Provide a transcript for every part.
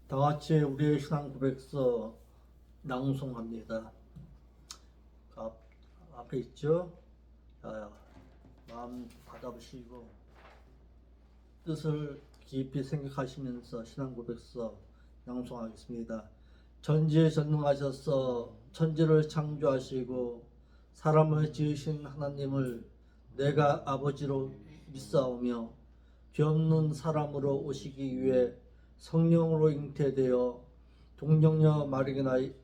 다 같이 우리의 신앙 고백서 낭송합니다. 앞에 있죠? 자, 마음 받아보시고 뜻을 깊이 생각하시면서 신앙 고백서 낭송하겠습니다. 전지에 전능하셔서 천지를 창조하시고 사람을 지으신 하나님을 내가 아버지로 믿사오며 죄 없는 사람으로 오시기 위해 성령으로 잉태되어 동정녀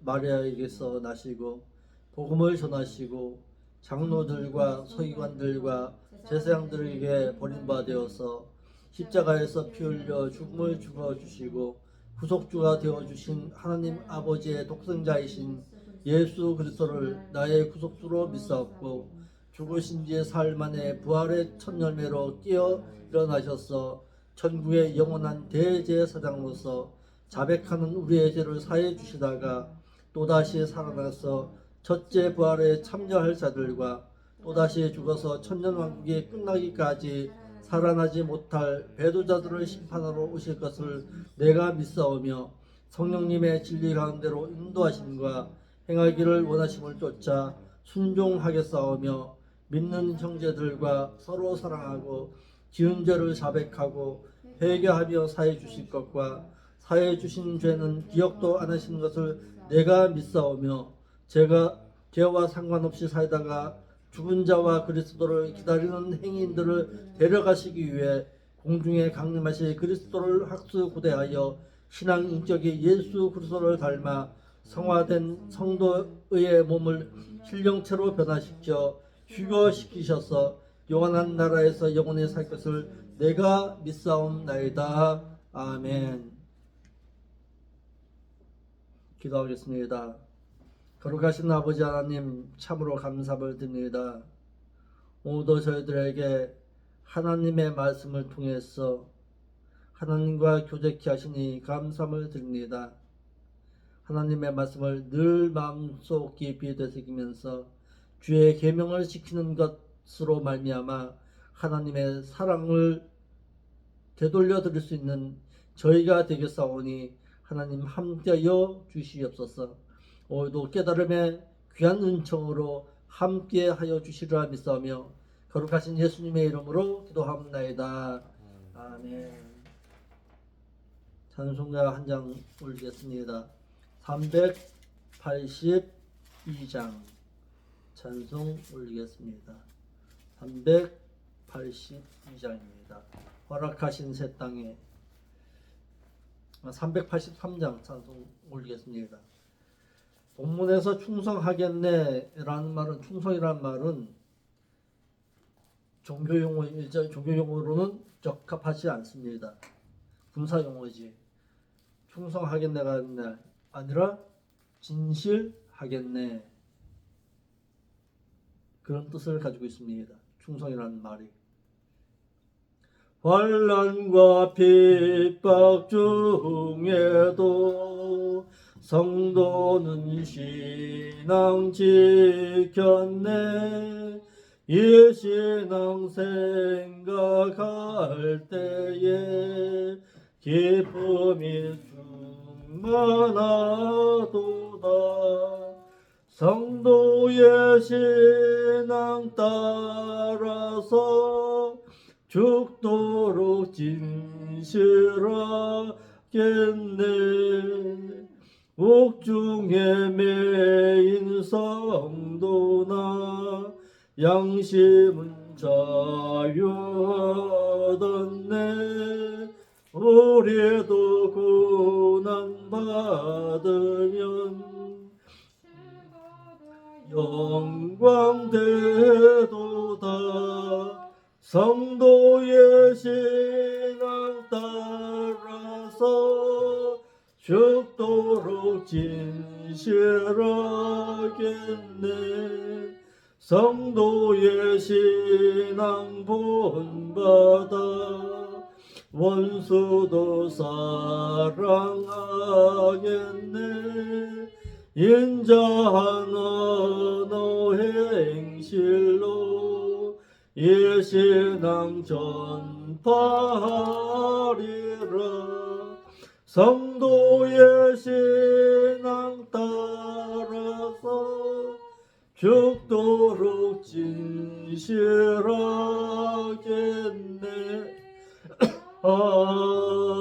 마리아에게서 나시고 복음을 전하시고 장로들과 서기관들과 제사장들에게 버림받아서 십자가에서 피 흘려 죽음을 죽어주시고 구속주가 되어주신 하나님 아버지의 독생자이신 예수 그리스도를 나의 구속주로 믿사옵고 죽으신 지 사흘 만에 부활의 첫 열매로 깨어 일어나셔서 천국의 영원한 대제사장으로서 자백하는 우리의 죄를 사해 주시다가 또다시 살아나서 첫째 부활에 참여할 자들과 또다시 죽어서 천년왕국이 끝나기까지 살아나지 못할 배도자들을 심판하러 오실 것을 내가 믿사오며 성령님의 진리 가운데로 인도하심과 행하기를 원하심을 쫓아 순종하겠사오며 믿는 형제들과 서로 사랑하고 지은 죄를 자백하고 회개하며 사해 주실 것과 사해 주신 죄는 기억도 안 하시는 것을 내가 믿사오며 제가 죄와 상관없이 살다가 죽은 자와 그리스도를 기다리는 행인들을 데려가시기 위해 공중에 강림하실 그리스도를 학수고대하여 신앙 인격이 예수 그리스도를 닮아 성화된 성도의 몸을 신령체로 변화시켜 휴거시키셔서 영원한 나라에서 영원히 살 것을 내가 믿사옵나이다. 아멘. 기도하겠습니다. 거룩하신 아버지 하나님, 참으로 감사를 드립니다. 오늘도 저희들에게 하나님의 말씀을 통해서 하나님과 교제케 하시니 감사를 드립니다. 하나님의 말씀을 늘 마음속 깊이 되새기면서 주의 계명을 지키는 것으로 말미암아 하나님의 사랑을 되돌려 드릴 수 있는 저희가 되겠사오니 하나님 함께하여 주시옵소서. 오늘도 깨달음의 귀한 은총으로 함께하여 주시리라 믿사오며 거룩하신 예수님의 이름으로 기도합나이다. 아멘. 찬송가 한 장 올리겠습니다. 382장 찬송 올리겠습니다. 382장입니다. 허락하신 새 땅에 383장 찬송 올리겠습니다. 본문에서 충성하겠네라는 말은, 충성이라는 말은 종교용어로는 적합하지 않습니다. 군사용어지. 충성하겠네가 아니라 진실하겠네, 그런 뜻을 가지고 있습니다. 충성이라는 말이. 환난과 핍박 중에도 성도는 신앙 지켰네. 이 신앙 생각할 때에 기쁨이 충만하도다. 성도의 신앙 따라서 죽도록 진실하겠네. 옥중에 매인 성도나 양심은 자유 얻었네. 우리도 고난 받으면 영광 되도다. 성도의 신앙 따라서 죽도록 진실하겠네. 성도의 신앙 본받아 원수도 사랑하겠네. 인자한 언어 행실로 이 신앙 전파하리라. 성도의 신앙 따라서 죽도록 진실하겠네. 아멘.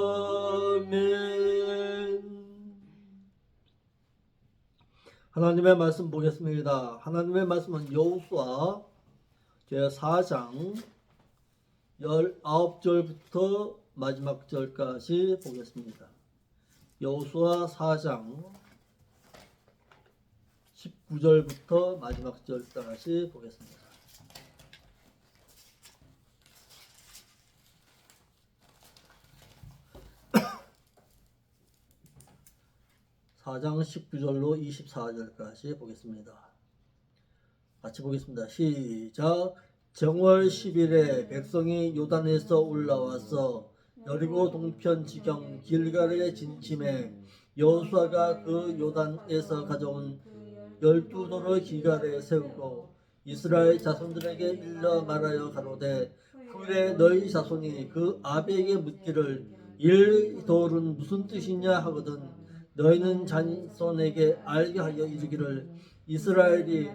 하나님의 말씀 보겠습니다. 하나님의 말씀은 여호수아 제4장 19절부터 마지막 절까지 보겠습니다. 여호수아 4장 19절부터 마지막 절까지 보겠습니다. (4장) 19절로 24절까지 보겠습니다. 같이 보겠습니다. 시작. 정월 10일에 백성이 요단에서 올라와서 여리고 동편 지경 길갈에 진침해 여호수아가 그 요단에서 가져온 12돌을 길갈에 세우고 이스라엘 자손들에게 일러 말하여 가로되 후일에 너희 자손이 그 아비에게 묻기를 이 돌은 무슨 뜻이냐 하거든 너희는 자손에게 알게 하여 이르기를 이스라엘이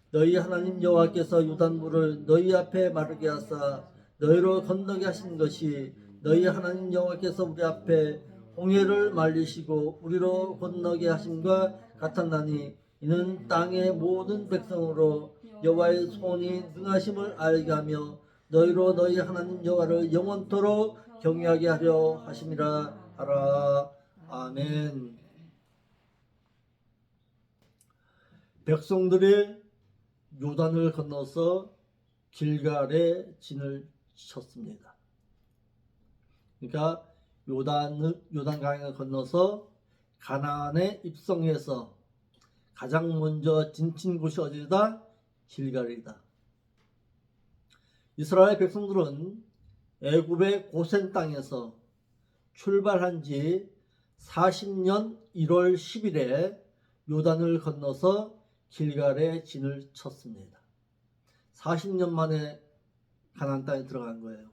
너희 하나님 여호와께서 요단물을 너희 앞에 마르게 하사 너희로 건너게 하신 것이 너희 하나님 여호와께서 우리 앞에 홍해를 말리시고 우리로 건너게 하심과 같았나니 이는 땅의 모든 백성으로 여호와의 손이 능하심을 알게 하며 너희로 너희 하나님 여호와를 영원토록 경외하게 하려 하심이라 하라. 아멘. 백성들이 요단을 건너서 길갈에 진을 쳤습니다. 그러니까 요단강을 건너서 가나안에 입성해서 가장 먼저 진친 곳이 어디다? 길갈이다. 이스라엘 백성들은 애굽의 고센 땅에서 출발한 지 40년 1월 10일에 요단을 건너서 길갈에 진을 쳤습니다. 40년 만에 가나안 땅에 들어간 거예요.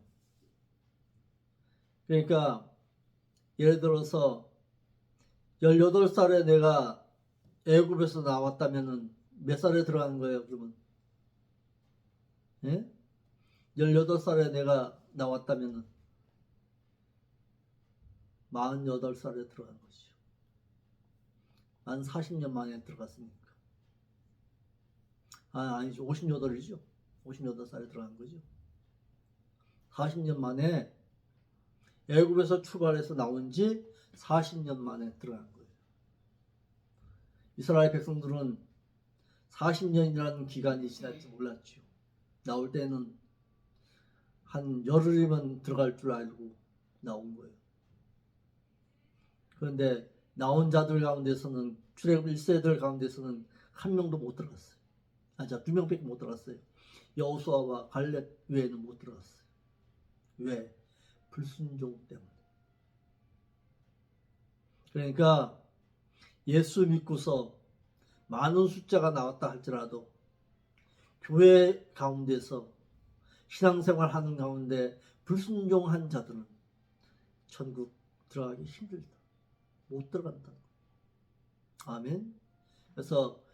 그러니까 예를 들어서 18살에 내가 애굽에서 나왔다면은 몇 살에 들어간 거예요, 그러면? 예? 18살에 내가 나왔다면은 48살에 들어간 것이죠. 한 40년 만에 들어갔으니까. 아니죠. 58이죠. 58살에 들어간 거죠. 40년 만에 애굽에서 출발해서 나온 지 40년 만에 들어간 거예요. 이스라엘 백성들은 40년이라는 기간이 지날지 몰랐죠. 나올 때는 한 열흘이면 들어갈 줄 알고 나온 거예요. 그런데 나온 자들 가운데서는 출애굽 1세들 가운데서는 한 명도 못 들어갔어요. 두 명밖에 못 들어갔어요. 여호수아와 갈렙 외에는 못 들어갔어요. 왜? 불순종 때문에. 그러니까 예수 믿고서 많은 숫자가 나왔다 할지라도 교회 가운데서 신앙생활 하는 가운데 불순종한 자들은 천국 들어가기 힘들다. 못 들어간다. 아멘. 그래서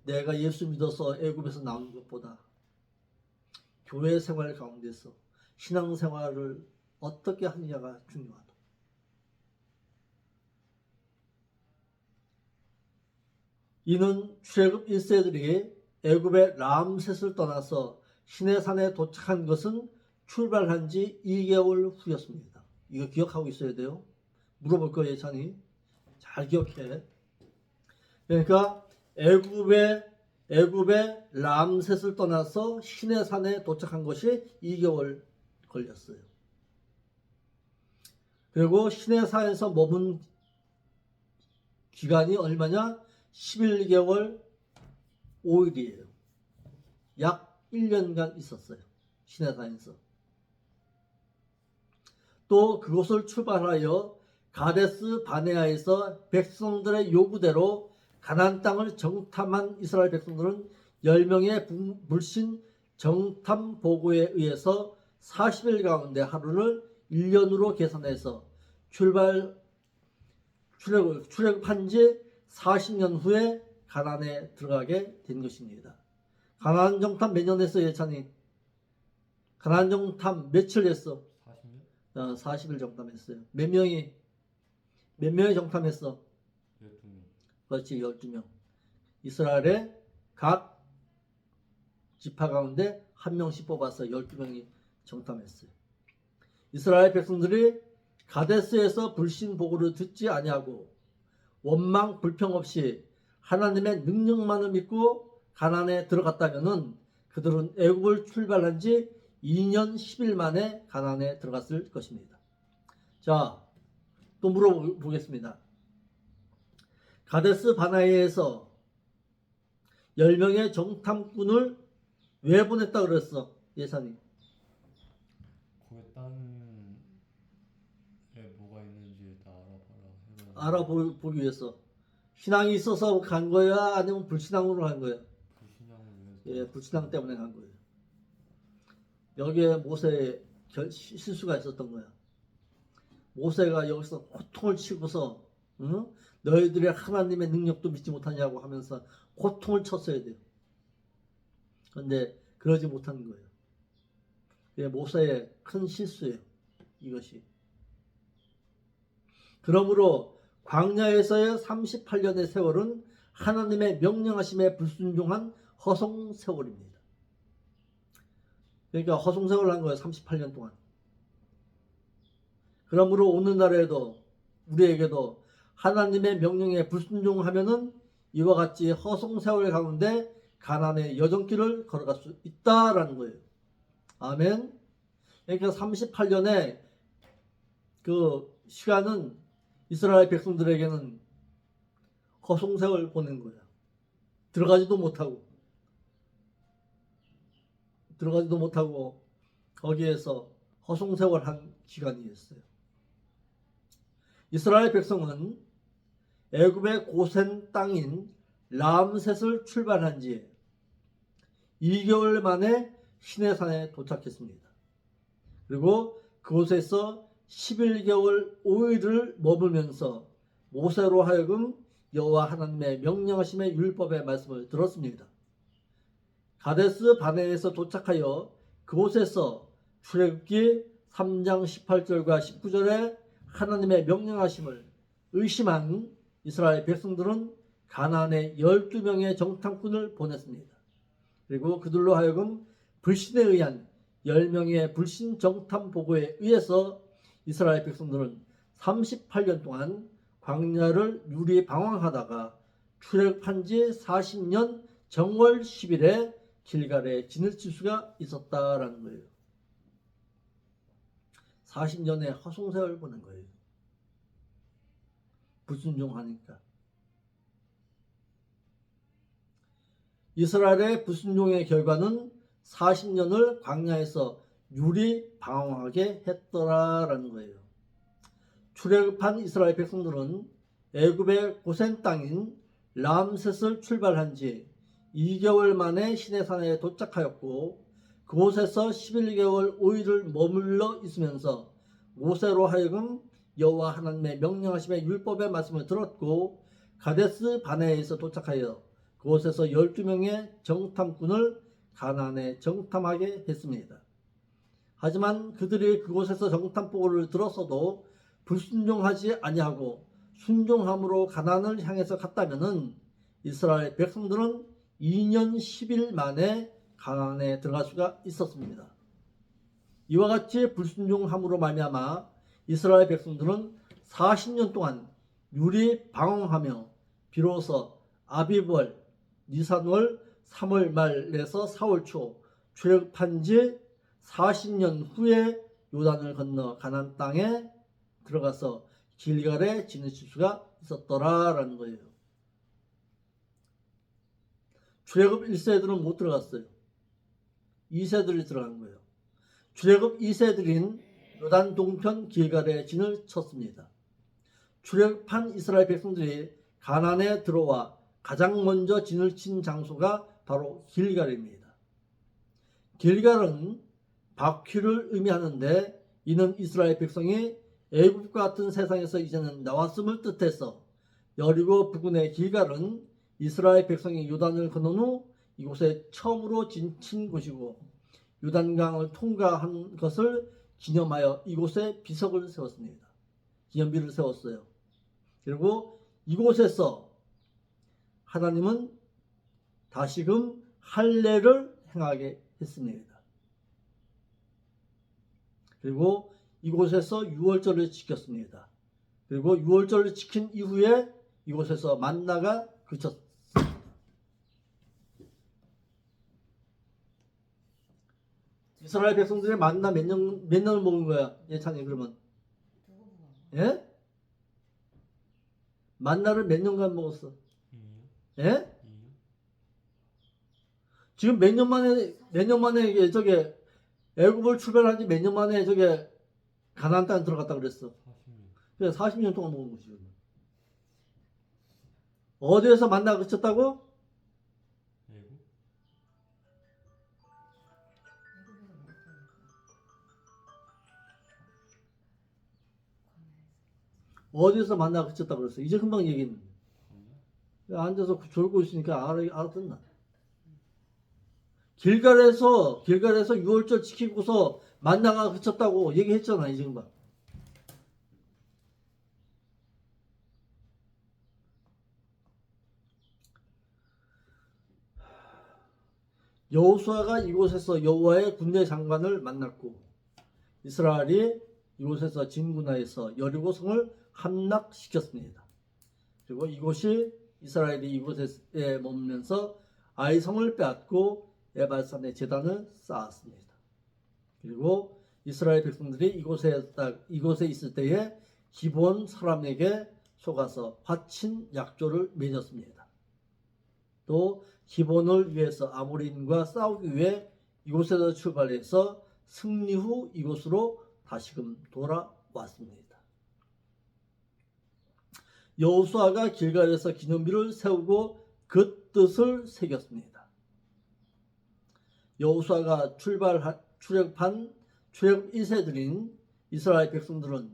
내가 예수 믿어서 애굽에서 나온 것보다 교회 생활 가운데서 신앙생활을 어떻게 하느냐가 중요하다. 이는 출애굽 1세들이 애굽의 람셋을 떠나서 시내산에 도착한 것은 출발한 지 2개월 후였습니다. 이거 기억하고 있어야 돼요. 물어볼 거예요, 예찬이. 잘 기억해. 그러니까 애굽의 람셋을 떠나서 시내산에 도착한 것이 2개월 걸렸어요. 그리고 시내산에서 머문 기간이 얼마냐? 11개월 5일이에요. 약 1년간 있었어요. 시내산에서. 또 그곳을 출발하여 가데스 바네아에서 백성들의 요구대로 가나안 땅을 정탐한 이스라엘 백성들은 10명의 불신 정탐 보고에 의해서 40일 가운데 하루를 1년으로 계산해서 출애굽한 지 40년 후에 가나안에 들어가게 된 것입니다. 가나안 정탐 몇 년 했어, 예찬이? 가나안 정탐 며칠 했어? 40년? 40일 정탐했어요. 몇 명이 정탐했어? 12명. 그렇지, 12명. 이스라엘의 각 지파 가운데 한 명씩 뽑아서 12명이 정탐했어요. 이스라엘 백성들이 가데스에서 불신 보고를 듣지 아니하고 원망 불평 없이 하나님의 능력만을 믿고 가나안에 들어갔다면은 그들은 애굽을 출발한 지 2년 10일 만에 가나안에 들어갔을 것입니다. 자, 또 물어보겠습니다. 가데스 바네아에서 10명의 정탐꾼을 왜 보냈다 그랬어, 예산이? 거기 땅에 뭐가 있는지 다 알아봐라. 알아보기 위해서. 신앙이 있어서 간 거야? 아니면 불신앙으로 간 거야? 불신앙을 위해서. 예, 불신앙 때문에 간 거예요. 여기에 모세의 실수가 있었던 거야. 모세가 여기서 호통을 치고서 너희들의 하나님의 능력도 믿지 못하냐고 하면서 호통을 쳤어야 돼요. 그런데 그러지 못한 거예요. 그게 모세의 큰 실수예요. 이것이. 그러므로 광야에서의 38년의 세월은 하나님의 명령하심에 불순종한 허송 세월입니다. 그러니까 허송 세월을 한 거예요. 38년 동안. 그러므로 오늘날에도 우리에게도 하나님의 명령에 불순종하면은 이와 같이 허송 세월 가운데 가나안의 여정길을 걸어갈 수 있다라는 거예요. 아멘. 그러니까 38년의 그 시간은 이스라엘 백성들에게는 허송 세월 보낸 거야. 들어가지도 못하고 거기에서 허송 세월 한 기간이었어요. 이스라엘 백성은 애굽의 고센 땅인 람셋을 출발한 지 2개월 만에 시내산에 도착했습니다. 그리고 그곳에서 11개월 5일을 머물면서 모세로 하여금 여호와 하나님의 명령하심의 율법의 말씀을 들었습니다. 가데스 바네아에서 도착하여 그곳에서 출애굽기 3장 18절과 19절에 하나님의 명령하심을 의심한 이스라엘 백성들은 가나안에 12명의 정탐꾼을 보냈습니다. 그리고 그들로 하여금 불신에 의한 10명의 불신 정탐 보고에 의해서 이스라엘 백성들은 38년 동안 광야를 유리 방황하다가 출애굽한 지 40년 정월 10일에 길갈에 진을 칠 수가 있었다라는 거예요. 40년의 허송세월 보낸 거예요. 불순종하니까. 이스라엘의 불순종의 결과는 40년을 광야에서 유리 방황하게 했더라라는 거예요. 출애굽한 이스라엘 백성들은 애굽의 고센 땅인 람셋을 출발한 지 2개월 만에 시내산에 도착하였고 그곳에서 11개월 5일을 머물러 있으면서 모세로 하여금 여호와 하나님의 명령하심의 율법의 말씀을 들었고 가데스 바네아에서 도착하여 그곳에서 12명의 정탐꾼을 가나안에 정탐하게 했습니다. 하지만 그들이 그곳에서 정탐 보고를 들었어도 불순종하지 아니하고 순종함으로 가나안을 향해서 갔다면은 이스라엘 백성들은 2년 10일 만에 가나안에 들어갈 수가 있었습니다. 이와 같이 불순종함으로 말미암아 이스라엘 백성들은 40년 동안 유리 방황하며 비로소 아비벌, 니산월, 3월 말에서 4월 초 출애굽한 지 40년 후에 요단을 건너 가나안 땅에 들어가서 길갈에 진을 칠 수가 있었더라라는 거예요. 출애굽 1세들은 못 들어갔어요. 2세들이 들어간 거예요. 출애굽 2세들인 요단 동편 길갈에 진을 쳤습니다. 출애굽한 이스라엘 백성들이 가나안에 들어와 가장 먼저 진을 친 장소가 바로 길갈입니다. 길갈은 바퀴를 의미하는데 이는 이스라엘 백성이 애굽과 같은 세상에서 이제는 나왔음을 뜻해서 여리고 부근의 길갈은 이스라엘 백성이 요단을 건넌 후 이곳에 처음으로 진친 곳이고 요단강을 통과한 것을 기념하여 이곳에 비석을 세웠습니다. 기념비를 세웠어요. 그리고 이곳에서 하나님은 다시금 할례를 행하게 했습니다. 그리고 이곳에서 유월절을 지켰습니다. 그리고 유월절을 지킨 이후에 이곳에서 만나가 그쳤습니다. 이스라엘 백성들의 만나 몇 년을 먹은 거야? 예찬이 그러면? 예? 만나를 몇 년간 먹었어? 예? 지금 몇 년 만에 이게 저게 애굽을 출발한 지 몇 년 만에 저게 가나안 땅에 들어갔다 그랬어. 40년. 그래 40년 동안 먹은 거지. 어디에서 만나가 그쳤다고? 애국? 어디에서 만나가 그쳤다고 그랬어. 이제 금방 얘기했는데. 앉아서 졸고 있으니까 알아듣나? 길갈에서 유월절 지키고서 만나가 그쳤다고 얘기했잖아. 이제 금방. 여호수아가 이곳에서 여호와의 군대 장관을 만났고 이스라엘이 이곳에서 진군하여서 여리고성을 함락시켰습니다. 그리고 이곳이 이스라엘이 이곳에 머물면서 아이성을 빼앗고 에발산의 제단을 쌓았습니다. 그리고 이스라엘 백성들이 이곳에 있을 때에 기브온 사람에게 속아서 화친 약조를 맺었습니다. 또 기브온을 위해서 아모리인과 싸우기 위해 이곳에서 출발해서 승리 후 이곳으로 다시금 돌아왔습니다. 여호수아가 길갈에서 기념비를 세우고 그 뜻을 새겼습니다. 여호수아가 출애굽 1세들인 이스라엘 백성들은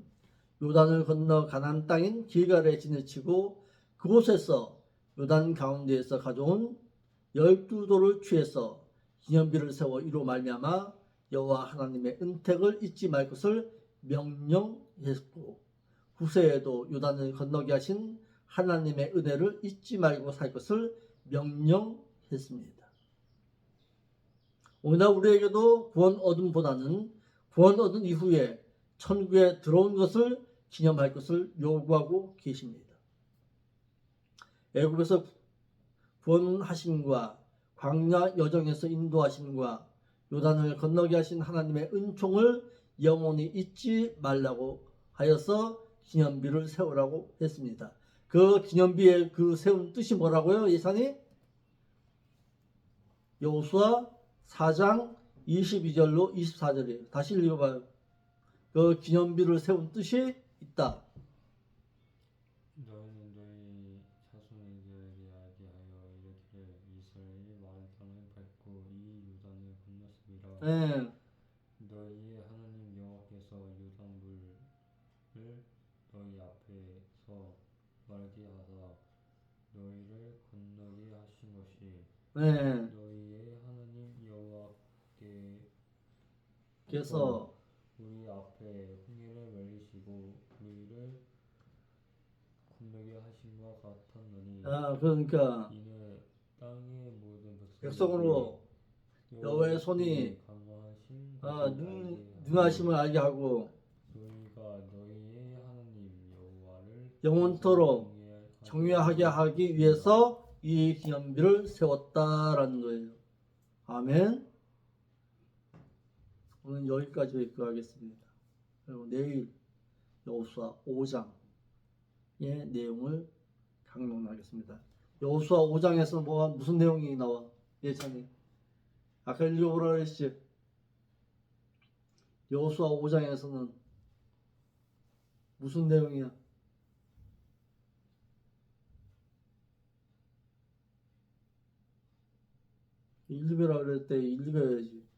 요단을 건너 가나안 땅인 길갈에 지내치고 그곳에서 요단 가운데에서 가져온 12돌을 취해서 기념비를 세워 이로 말미암아 여호와 하나님의 은택을 잊지 말 것을 명령했고 후세에도 요단을 건너게 하신 하나님의 은혜를 잊지 말고 살 것을 명령했습니다. 오늘 우리에게도 구원 얻음보다는 구원 얻은 이후에 천국에 들어온 것을 기념할 것을 요구하고 계십니다. 애굽에서 구원하심과 광야 여정에서 인도하심과 요단을 건너게 하신 하나님의 은총을 영원히 잊지 말라고 하여서 기념비를 세우라고 했습니다. 그 기념비의 그 세운 뜻이 뭐라고요? 예산이? 여호수아 4장 22절로 24절이에요. 다시 읽어봐요. 그 기념비를 세운 뜻이 있다. 너희는 너희 자손에게 이야기하여 이르기를 이스라엘이 마른 땅을 밟고 이 요단을 건넜음이라. 네. 너희의 하나님 여호와께서 요단물을 너희 앞에서 마르게 하사 너희를 건너게 하신 것이 네. 너희의 하나님 그래서 우리 앞에 홍해를 멸리시고 우리를 건너게 하심과 같았느니 그러니까 이는 땅의 모든 백성으로 여호와의 손이 능하심을 알게 하고 너희가 너희의 하나님 여호와를 영원토록 정죄하게 하기 위해서 이 기념비를 세웠다라는 거예요. 아멘. 오늘 여기까지 하겠습니다. 그리고 내일 여호수아 5장의 내용을 강론하겠습니다. 여호수아 5장에서 무슨 내용이 나와? 예찬이 아까 읽어보라 그랬지. 여호수아 5장에서는 무슨 내용이야? 읽으라 그럴 때 읽어야지.